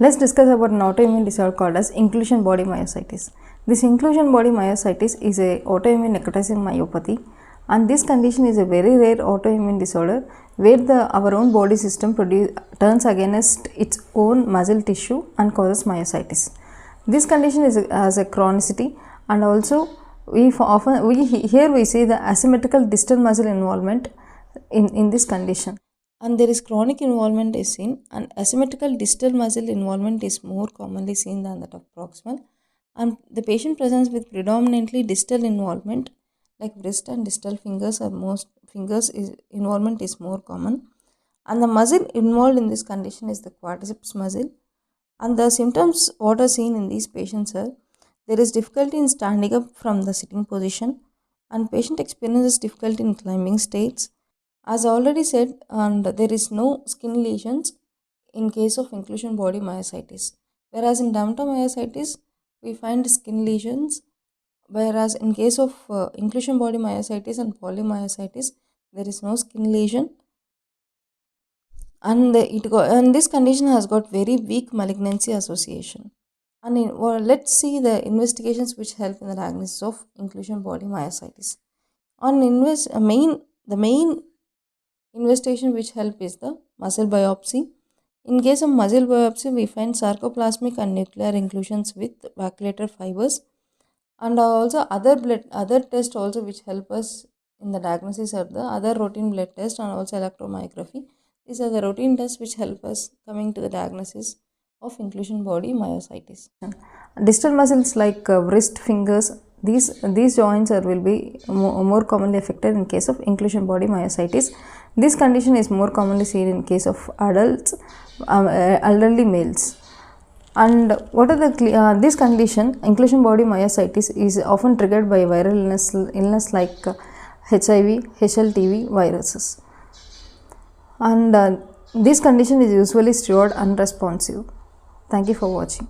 Let's discuss about an autoimmune disorder called as inclusion body myositis. This inclusion body myositis is a autoimmune necrotizing myopathy, and this condition is a very rare autoimmune disorder where our own body system turns against its own muscle tissue and causes myositis. This condition has a chronicity, and also we see the asymmetrical distal muscle involvement in this condition. And there is chronic involvement is seen, and asymmetrical distal muscle involvement is more commonly seen than that of proximal, and the patient presents with predominantly distal involvement like wrist and distal fingers or most fingers involvement is more common, and the muscle involved in this condition is the quadriceps muscle. And the symptoms what are seen in these patients are there is difficulty in standing up from the sitting position, and patient experiences difficulty in climbing stairs. As already said, and there is no skin lesions in case of inclusion body myositis, whereas in dermatomyositis we find skin lesions, whereas in case of inclusion body myositis and polymyositis there is no skin lesion, and this condition has got very weak malignancy association. And let's see the investigations which help in the diagnosis of inclusion body myositis. The main investigation which help is the muscle biopsy. In case of muscle biopsy, we find sarcoplasmic and nuclear inclusions with vacuolated fibers, and also other tests also which help us in the diagnosis are the other routine blood test and also electromyography. These are the routine tests which help us coming to the diagnosis of inclusion body myositis. Distal muscles like wrist, fingers, these joints will be more commonly affected in case of inclusion body myositis. This condition is more commonly seen in case of adults, elderly males. And what are the this condition, inclusion body myositis, is often triggered by viral illness like HIV, HLTV viruses. And this condition is usually steroid unresponsive. Thank you for watching.